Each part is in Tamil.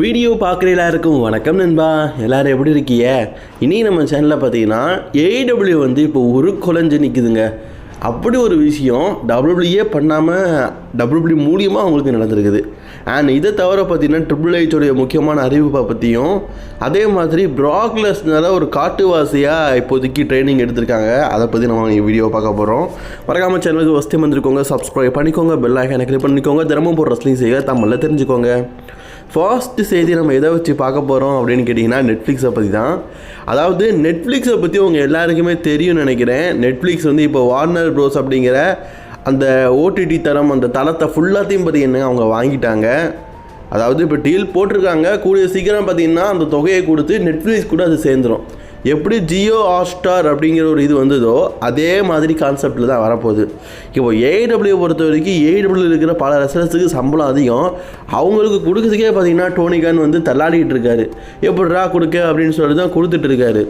வீடியோ பார்க்குற எல்லாருக்கும் வணக்கம் நண்பா. எல்லோரும் எப்படி இருக்கீங்க? இனி நம்ம சேனலில் பார்த்தீங்கன்னா ஏடபிள்யூ வந்து இப்போ ஒரு குலைஞ்சு நிற்குதுங்க. அப்படி ஒரு விஷயம் டபிள்யூபிள்யூஏ பண்ணாமல் டபிள்யூபிள்யூ மூலியமாக அவங்களுக்கு நடந்திருக்குது. அண்ட் இதை தவிர பார்த்தீங்கன்னா ட்ரிபிள் ஹெச்சோடைய முக்கியமான அறிவிப்பை பற்றியும், அதே மாதிரி ப்ராக் லெஸ்னர் ஒரு காட்டுவாசியாக இப்போதைக்கு ட்ரைனிங் எடுத்திருக்காங்க. அதை பற்றி நம்ம வீடியோ பார்க்க போகிறோம். மறக்காம சேனலுக்கு ஃபஸ்ட் டைம் வந்துருக்கோங்க, சப்ஸ்கிரைப் பண்ணிக்கோங்க, பெல் ஐகானை கிளிக் பண்ணிக்கோங்க, தினமும் போடுற ரெஸ்லிங் செய்ய தமிழில் தெரிஞ்சுக்கோங்க. ஃபர்ஸ்ட் செய்தி நம்ம எதை வச்சு பார்க்க போகிறோம் அப்படின்னு கேட்டிங்கன்னா நெட்ஃப்ளிக்ஸை பற்றி தான். அதாவது நெட்ஃப்ளிக்ஸை பற்றி உங்கள் எல்லாருக்குமே தெரியும்னு நினைக்கிறேன். நெட்ஃப்ளிக்ஸ் வந்து இப்போ வார்னர் ப்ரோஸ் அப்படிங்கிற அந்த ஓடிடி தரம், அந்த தளத்தை ஃபுல்லாத்தையும் பார்த்தீங்கன்னா அவங்க வாங்கிட்டாங்க. அதாவது இப்போ டீல் போட்டிருக்காங்க. கூடிய சீக்கிரம் பார்த்தீங்கன்னா அந்த தொகையை கொடுத்து நெட்ஃப்ளிக்ஸ் கூட அது சேர்ந்துடும். எப்படி ஜியோ ஹாட்ஸ்டார் அப்படிங்கிற ஒரு இது வந்ததோ அதே மாதிரி கான்செப்டில் தான் வரப்போகுது. இப்போ ஏடபிள்யூ பொறுத்த வரைக்கும் ஏடபிள்யூ இருக்கிற பல ரெசலர்ஸுக்கு சம்பளம் அதிகம். அவங்களுக்கு கொடுக்குறதுக்கே பார்த்தீங்கன்னா டோனி கான் வந்து தள்ளாடிட்டு இருக்காரு. எப்படிரா கொடுக்க அப்படின்னு சொல்லி தான் கொடுத்துட்டு இருக்காரு.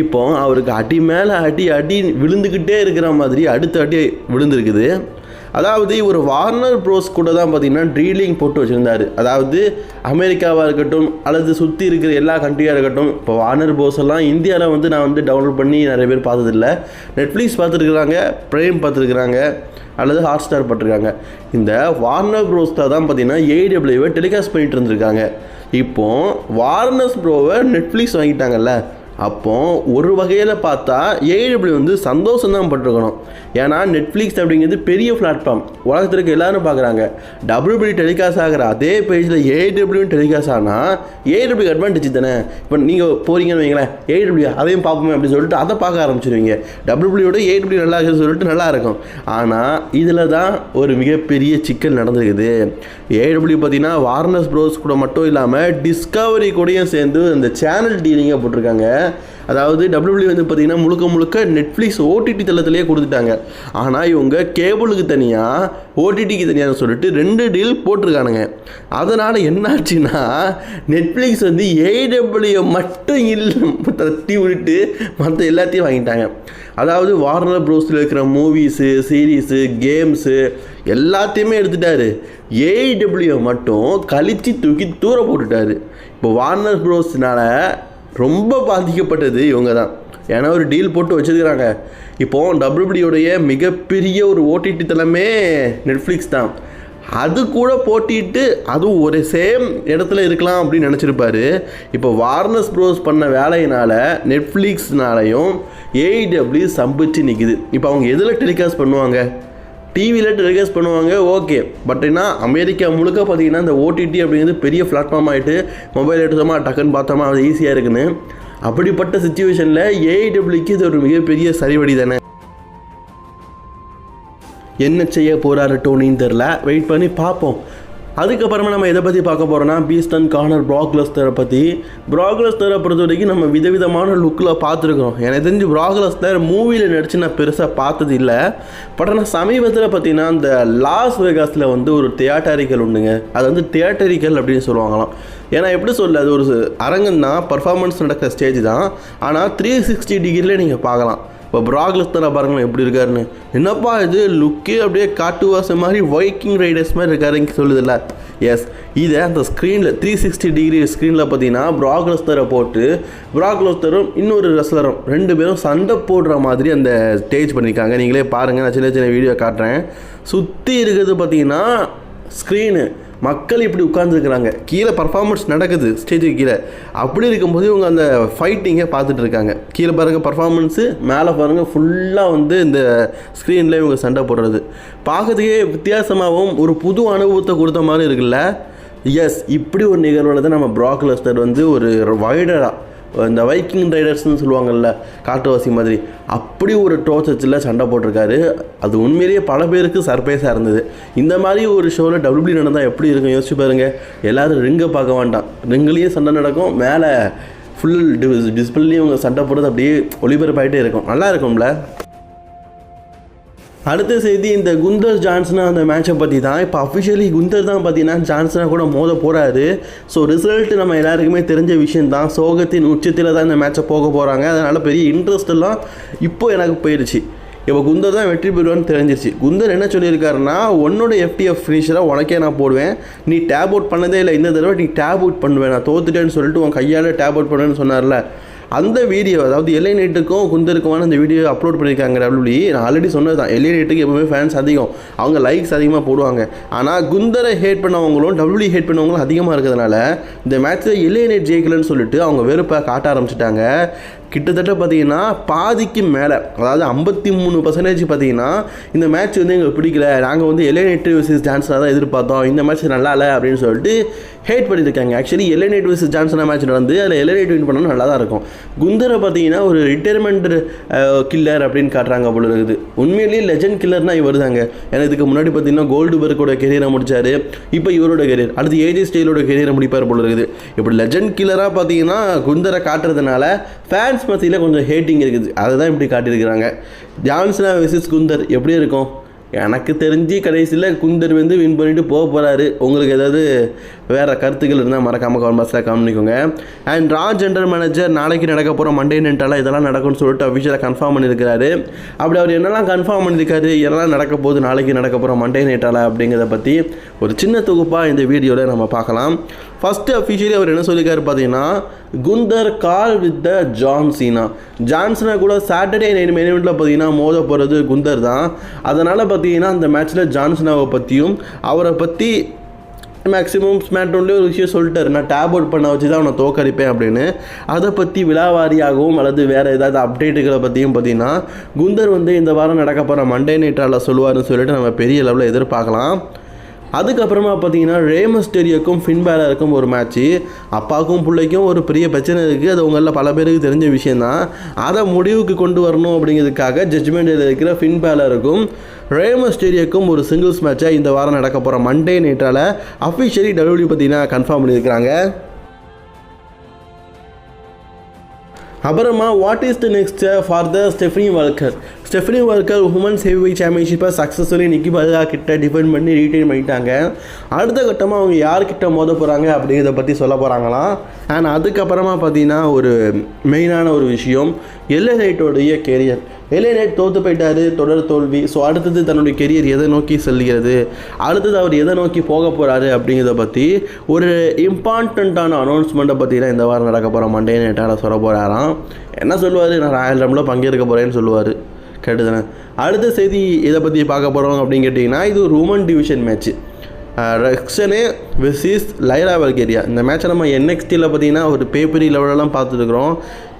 இப்போ அவருக்கு அடி மேலே அடி விழுந்துக்கிட்டே இருக்கிற மாதிரி அடுத்த அடி விழுந்துருக்குது. அதாவது ஒரு வார்னர் ப்ரோஸ் கூட தான் பார்த்திங்கன்னா டீலிங் போட்டு வச்சுருந்தார். அதாவது அமெரிக்காவாக இருக்கட்டும் அல்லது சுற்றி இருக்கிற எல்லா கண்ட்ரியாக இருக்கட்டும். இப்போ வார்னர் ப்ரோஸ் எல்லாம் இந்தியாவில் வந்து நான் வந்து டவுன்லோட் பண்ணி நிறைய பேர் பார்த்ததில்ல. நெட்ஃப்ளிக்ஸ் பார்த்துருக்குறாங்க, ப்ரைம் பார்த்துருக்குறாங்க, அல்லது ஹாட்ஸ்டார் பார்த்துருக்காங்க. இந்த வார்னர் ப்ரோஸ் தான் பார்த்திங்கன்னா ஏடபிள்யூவை டெலிகாஸ்ட் பண்ணிட்டு இருந்திருக்காங்க. இப்போது வார்னர்ஸ் ப்ரோவை நெட்ஃப்ளிக்ஸ் வாங்கிட்டாங்கல்ல, அப்போ ஒரு வகையில் பார்த்தா ஏடபிள்யூ வந்து சந்தோஷம் தான் பட்டிருக்கணும். ஏன்னா நெட்ஃப்ளிக்ஸ் அப்படிங்கிறது பெரிய பிளாட்ஃபார்ம், உலகத்திற்கு எல்லாரும் பார்க்குறாங்க. டபிள்யூபிள்யூ டெலிகாஸ்ட் ஆகிற அதே பேஜில் ஏடபிள்யூ டெலிகாஸ்ட் ஆனால் ஏடபிள்யூ அட்வான்டேஜ் தானே. இப்போ நீங்கள் போகிறீங்கன்னு வைங்களேன், ஏடபிள்யூ அதையும் பார்ப்போமே அப்படின்னு சொல்லிட்டு அதை பார்க்க ஆரம்பிச்சிருவீங்க. டபிள்யூபிள்யூட ஏடபிள்யூ நல்லா இருக்குன்னு சொல்லிட்டு நல்லா இருக்கும். ஆனால் இதில் தான் ஒரு மிகப்பெரிய சிக்கல் நடந்திருக்குது. ஏடபிள்யூ பார்த்தீங்கன்னா வார்னர்ஸ் ப்ரோஸ் கூட மட்டும் இல்லாமல் டிஸ்கவரி கூடயும் சேர்ந்து இந்த சேனல் டீலிங்காக போட்டிருக்காங்க. அதாவது டபிள்யூபிள்யூ வந்து பார்த்தீங்கன்னா முழுக்க நெட்ஃப்ளிக்ஸ் ஓடிடி தளத்திலேயே கொடுத்துட்டாங்க. ஆனால் இவங்க கேபிளுக்கு தனியாக ஓடிடிக்கு தனியாக சொல்லிட்டு 2 டீல் போட்டிருக்கானுங்க. அதனால் என்னாச்சுன்னா நெட்ஃப்ளிக்ஸ் வந்து ஏடபிள்யூ மட்டும் இல்லை தட்டி விட்டு மற்ற எல்லாத்தையும் வாங்கிட்டாங்க. அதாவது வார்னர் ப்ரோஸில் இருக்கிற மூவிஸு, சீரீஸு, கேம்ஸு எல்லாத்தையுமே எடுத்துட்டாரு. ஏடபிள்யூ மட்டும் கழிச்சு தூக்கி தூர போட்டுட்டாரு. இப்போ வார்னர் ப்ரோஸ்னால ரொம்ப பாதிக்கப்பட்டது இவங்க தான். ஏன்னா ஒரு டீல் போட்டு வச்சுருக்கிறாங்க. இப்போது டபிள்யூபிள்யூடைய மிகப்பெரிய ஒரு ஓடிடி தளமே நெட்ஃப்ளிக்ஸ் தான். அது கூட போட்டிட்டு அதுவும் ஒரு சேம் இடத்துல இருக்கலாம் அப்படின்னு நினச்சிருப்பாரு. இப்போ வார்னர்ஸ் ப்ரோஸ் பண்ண வேலையினால் நெட்ஃப்ளிக்ஸ்னாலையும் ஏடபிள்யூ சம்பிச்சு நிற்குது. இப்போ அவங்க எதில் டெலிகாஸ்ட் பண்ணுவாங்க? டிவியில் டெலிகாஸ்ட் பண்ணுவாங்க, ஓகே. பட் என்ன அமெரிக்கா முழுக்க பார்த்தீங்கன்னா இந்த ஓடிடி அப்படிங்கிறது பெரிய பிளாட்ஃபார்ம் ஆகிட்டு மொபைல் எடுத்தோமா டக்குன்னு பார்த்தோமா அது ஈஸியாக இருக்குன்னு. அப்படிப்பட்ட சுச்சுவேஷனில் ஏடபிள்யூக்கு இது ஒரு மிகப்பெரிய சரிவடி தானே. என்ன செய்ய போகிறாரு டோனின்னு தெரில, வெயிட் பண்ணி பார்ப்போம். அதுக்கப்புறமா நம்ம எதை பற்றி பார்க்க போகிறோன்னா பீஸ்ட் அண்ட் கார்னர் ப்ராக் லெஸ்னரை பற்றி. ப்ராக் லெஸ்னரை பொறுத்த வரைக்கும் நம்ம விதவிதமான லுக்கில் பார்த்துருக்கோம். எனக்கு தெரிஞ்சு ப்ராக் லெஸ்னர் மூவியில் நடித்து நான் பெருசாக பார்த்தது இல்லை. பட் ஆனால் சமீபத்தில் பார்த்தீங்கன்னா இந்த லாஸ் வேகாஸில் வந்து ஒரு தியேட்டரிக்கல் உண்டுங்க. அது வந்து தியேட்டரிக்கல் அப்படின்னு சொல்லுவாங்களாம். ஏன்னா எப்படி சொல்ல, அது ஒரு அரங்கம் தான், பர்ஃபார்மன்ஸ் நடக்கிற ஸ்டேஜ் தான். ஆனால் 360 டிகிரியில் நீங்கள் பார்க்கலாம். இப்போ ப்ராக் லெஸ்னரை பாருங்களேன் எப்படி இருக்காருன்னு. என்னப்பா இது லுக்கே அப்படியே காட்டுவாச மாதிரி வைக்கிங் ரைடர்ஸ் மாதிரி இருக்காருன்னு சொல்லுதில்ல. எஸ், இதை அந்த ஸ்க்ரீனில் 360 டிகிரி ஸ்க்ரீனில் பார்த்தீங்கன்னா ப்ராக் லெஸ்னரை போட்டு ப்ராக் லெஸ்னரும் இன்னொரு ரெஸ்லரும் 2 பேரும் சண்டை போடுற மாதிரி அந்த ஸ்டேஜ் பண்ணியிருக்காங்க. நீங்களே பாருங்கள், நான் சின்ன வீடியோ காட்டுறேன். சுற்றி இருக்கிறது பார்த்தீங்கன்னா ஸ்க்ரீனு, மக்கள் இப்படி உட்காந்துருக்குறாங்க, கீழே பர்ஃபார்மன்ஸ் நடக்குது ஸ்டேஜுக்கு கீழே. அப்படி இருக்கும்போது இவங்க அந்த ஃபைட்டிங்கை பார்த்துட்டு இருக்காங்க. கீழே பாருங்கள் பர்ஃபார்மன்ஸு, மேலே பாருங்கள் ஃபுல்லாக வந்து இந்த ஸ்க்ரீனில் இவங்க சண்டை போடுறது பார்க்கறதுக்கே வித்தியாசமாகவும் ஒரு புது அனுபவத்தை கொடுத்த மாதிரி இருக்குல்ல. எஸ், இப்படி ஒரு நிகழ்வில் தான் நம்ம ப்ராக் லெஸ்னர் வந்து ஒரு வைடராக இந்த வைக்கிங் ரைடர்ஸ்னு சொல்லுவாங்கள்ல, காட்டுவாசி மாதிரி, அப்படி ஒரு டோர்ச்சரில் சண்டை போட்டிருக்காரு. அது உண்மையிலேயே பல பேருக்கு சர்ப்ரைஸாக இருந்தது. இந்த மாதிரி ஒரு ஷோவில் டபிள்யூபிள்யூ நடந்தால் எப்படி இருக்கும் யோசிச்சு பாருங்கள். எல்லோரும் ரிங்கை பார்க்க வேண்டாம், ரிங்குலேயே சண்டை நடக்கும், மேலே ஃபுல் டிஸ்பிளேலேயும் அவங்க சண்டை போடுறது அப்படியே ஒளிபரப்பாகிட்டே இருக்கும், நல்லா இருக்கும்ல. அடுத்த செய்தி இந்த குந்தர் ஜான்சனா அந்த மேட்சை பற்றி தான். இப்போ அஃபிஷியலி குந்தர் தான் பார்த்தீங்கன்னா ஜான்சனா கூட மோத போகிறாரு. ஸோ ரிசல்ட் நம்ம எல்லாருக்குமே தெரிஞ்ச விஷயந்தான். சோகத்தின் உச்சத்தில் தான் இந்த மேட்சை போக போகிறாங்க. அதனால் பெரிய இன்ட்ரெஸ்ட் எல்லாம் இப்போ எனக்கு போயிடுச்சு. இப்போ குந்தர் தான் வெற்றி பெறுவான்னு தெரிஞ்சிருச்சு. குந்தர் என்ன சொல்லியிருக்காருன்னா, உன்னோட FTF ஃபினிஷராக உனக்கே நான் போடுவேன், நீ டேப் அவுட் பண்ணதே இல்லை, இந்த தடவை நீ டேப் அவுட் பண்ணுவேன், நான் தோத்துட்டேன்னு சொல்லிட்டு உன் கையால் டேப் அவுட் பண்ணுவேன்னு சொன்னார்ல. அந்த வீடியோ, அதாவது LA Knightuக்கும் குந்தருக்குமான அந்த வீடியோ அப்லோட் பண்ணியிருக்காங்க WWE. நான் ஆல்ரெடி சொன்னது தான், LA Knightக்கு எப்பவுமே ஃபேன்ஸ் அதிகம், அவங்க லைக்ஸ் அதிகமாக போடுவாங்க. ஆனால் குந்தரை ஹேட் பண்ணவங்களும் WWE ஹேட் பண்ணவங்களும் அதிகமாக இருக்கிறதுனால இந்த மேட்ச்சில் LA Knight ஜெயிக்கலன்னு சொல்லிட்டு அவங்க வெறுப்பை காட்ட ஆரம்பிச்சிட்டாங்க. கிட்டத்தட்ட பார்த்தீங்கன்னா பாதிக்கு மேலே, அதாவது 53% பார்த்தீங்கன்னா இந்த மேட்ச் வந்து எங்களுக்கு பிடிக்கல, நாங்கள் வந்து LA Knight vs ஜான்சனாக தான் எதிர்பார்த்தோம், இந்த மேட்ச் நல்லா இல்லை அப்படின்னு சொல்லிட்டு ஹேட் பண்ணியிருக்காங்க. ஆக்சுவலி LA Knight vs ஜான்சனா மேட்ச் நடந்து அதில் LA Knight வின் பண்ணால் நல்லா தான் இருக்கும். குந்தரை பார்த்தீங்கன்னா ஒரு ரிட்டையர்மெண்ட் கில்லர் அப்படின்னு காட்டுறாங்க போல இருக்குது. உண்மையிலேயே லெஜண்ட் கில்லர்னா இவர் தாங்க. ஏன்னா இதுக்கு முன்னாடி பார்த்தீங்கன்னா கோல்டுபர்க்கோட கெரியரை முடிச்சார், இப்போ இவரோட கெரியர், அடுத்து AJ ஸ்டைலோட கெரியரை முடிப்பார் போல இருக்குது. இப்படி லெஜண்ட் கில்லராக பார்த்தீங்கன்னா குந்தரை காட்டுறதுனால ஃபேன்ஸ் மத்தியில் கொஞ்சம் ஹேட்டிங் இருக்குது, அதை தான் இப்படி காட்டியிருக்கிறாங்க. ஜான்சனா வெர்சஸ் குந்தர் எப்படி இருக்கும்? எனக்கு தெரிஞ்சு கடைசியில் குந்தர் வந்து வின் பண்ணிட்டு போக போகிறாரு. உங்களுக்கு ஏதாவது வேறு கருத்துக்கள் இருந்தால் மறக்காமல் கமெண்ட் பாக்ஸில் கவனிக்கோங்க. அண்ட் ஜெனரல் மேனேஜர் நாளைக்கு நடக்க போகிற மண்டே நைட்டால் இதெல்லாம் நடக்கும்னு சொல்லிட்டு அஃபிஷியலாக கன்ஃபார்ம் பண்ணியிருக்காரு. அப்படி அவர் என்னெல்லாம் கன்ஃபார்ம் பண்ணியிருக்காரு, என்னெல்லாம் நடக்க போகுது நாளைக்கு நடக்க போகிற மண்டே நைட்டால் அப்படிங்கிறத பற்றி ஒரு சின்ன தொகுப்பாக இந்த வீடியோவில் நம்ம பார்க்கலாம். ஃபஸ்ட்டு அஃபிஷியலி அவர் என்ன சொல்லியிருக்காரு பார்த்தீங்கன்னா, Gunder call with the John Cena கூட சாட்டர்டே நைட் மெயின் இவெண்ட்டில் பார்த்தீங்கன்னா மோத போகிறது குந்தர் தான். அதனால் பார்த்தீங்கன்னா அந்த மேட்ச்சில் ஜான்சனாவை பற்றியும் அவரை பற்றி மேக்ஸிமம் ஸ்மாக்டவுன்லேயே ஒரு விஷயம் சொல்லிட்டாரு, நான் டேப் அவுட் பண்ண வச்சு தான் அவனை தோக்கடிப்பேன் அப்படின்னு. அதை பற்றி விழாவாரியாகவும் அல்லது வேறு ஏதாவது அப்டேட்டுகளை பற்றியும் பார்த்தீங்கன்னா குந்தர் வந்து இந்த வாரம் நடக்க போகிற மண்டே நைட்டால் சொல்லுவார்னு சொல்லிட்டு நம்ம பெரிய லெவலில் எதிர்பார்க்கலாம். அதுக்கப்புறமா பார்த்தீங்கன்னா ரே மிஸ்டீரியோக்கும் ஃபின் பேலருக்கும் ஒரு மேட்ச்சு. அப்பாவுக்கும் பிள்ளைக்கும் ஒரு பெரிய பிரச்சனை இருக்குது, அது உங்களில் பல பேருக்கு தெரிஞ்ச விஷயந்தான். அதை முடிவுக்கு கொண்டு வரணும் அப்படிங்கிறதுக்காக ஜட்ஜ்மெண்ட்டில் இருக்கிற ஃபின் பேலருக்கும் ரே மிஸ்டீரியோக்கும் ஒரு சிங்கிள்ஸ் மேட்சை இந்த வாரம் நடக்க போகிற மண்டே நைட்டால் அஃபிஷியலி WWE பார்த்தீங்கன்னா கன்ஃபார்ம் பண்ணியிருக்கிறாங்க. அப்புறமா what is the next for the Stephanie Vaquer women's heavyweight சாம்பியன்ஷிப்பை சக்ஸஸ்ஃபுல்லி நிக்கி பல்கா கிட்ட டிஃபெண்ட் பண்ணி ரீட்டைன் பண்ணிட்டாங்க. அடுத்த கட்டமாக அவங்க யார்கிட்ட மோத போகிறாங்க அப்படிங்கிறத பற்றி சொல்ல போகிறாங்களாம். அண்ட் அதுக்கப்புறமா பார்த்தீங்கன்னா ஒரு மெயினான ஒரு விஷயம், LA Knightோடைய கெரியர். LA Knight தோற்று போயிட்டார், தொடர் தோல்வி. ஸோ அடுத்தது தன்னுடைய கெரியர் எதை நோக்கி செல்கிறது, அடுத்தது அவர் எதை நோக்கி போக போகிறாரு அப்படிங்கிறத பற்றி ஒரு இம்பார்ட்டண்ட்டான அனௌன்ஸ்மெண்ட்டை பற்றிலாம் இந்த வாரம் நடக்க போகிற மண்டே நைட்டால் சொல்ல போகிறாராம். என்ன சொல்லுவார், நான் ராயல் ரம்பில் பங்கேற்க போகிறேன்னு சொல்லுவார். கேட்டுதானே. அடுத்த செய்தி இதை பற்றி பார்க்க போகிறோம் அப்படின்னு கேட்டிங்கன்னா, இது ஒரு உமன் டிவிஷன் மேட்ச்சு. ரெக்ஸனே வெர்சஸ் லைலா வல்கேரியா. இந்த மேட்சை நம்ம NXTயில் பார்த்தீங்கன்னா ஒரு பேப்பரி லெவலெல்லாம் பார்த்துருக்குறோம்.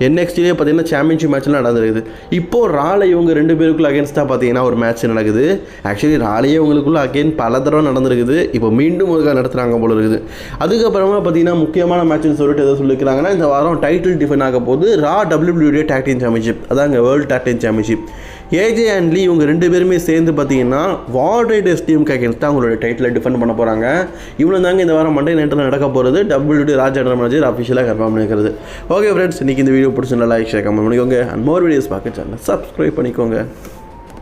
NXTலேயே பார்த்தீங்கன்னா சாம்பியன்ஷிப் மேட்ச்லாம் நடந்துருக்குது. இப்போது ராலை இவங்க 2 பேருக்குள்ள அகேன்ஸ்டாக பார்த்தீங்கன்னா ஒரு மேட்ச் நடக்குது. ஆக்சுவலி ராலையே இவங்களுக்குள்ள அகேன் பல தடவை நடந்திருக்குது, இப்போ மீண்டும் ஒரு நடத்துகிறாங்க போல இருக்குது. அதுக்கப்புறமா பார்த்தீங்கன்னா முக்கியமான மேட்ச்னு சொல்லிட்டு எதை சொல்லியிருக்கிறாங்கன்னா, இந்த வாரம் டைட்டில் டிஃபெண்ட் ஆக போது WWE டேக் டீம் சாம்பியன்ஷிப், அதாங்க world tag team championship. AJ and Lee இவங்க 2 பேருமே சேர்ந்து பார்த்தீங்கன்னா வார் ரைடர்ஸ் டீமுக்கு அகேன்ஸ்டாக அவங்களோட டைட்டிலை டிஃபெண்ட் பண்ண போகிறாங்க. இவ்வளோ தாங்க இந்த வாரம் மண்டே நைட்டில் நடக்க போகிறது. WWE ஜெனரல் மேனேஜர் அஃபிஷியலாக கன்ஃபார்ம் பண்ணிக்கிறது. ஓகே ஃப்ரெண்ட்ஸ், இன்றைக்கி இந்த வீடியோ பிடிச்சிருந்தா லைக் ஷேர் கமெண்ட் பண்ணிக்கோங்க. அண்ட் மோர் வீடியோஸ் பார்க்க சேனல் சப்ஸ்கிரைப் பண்ணிக்கோங்க.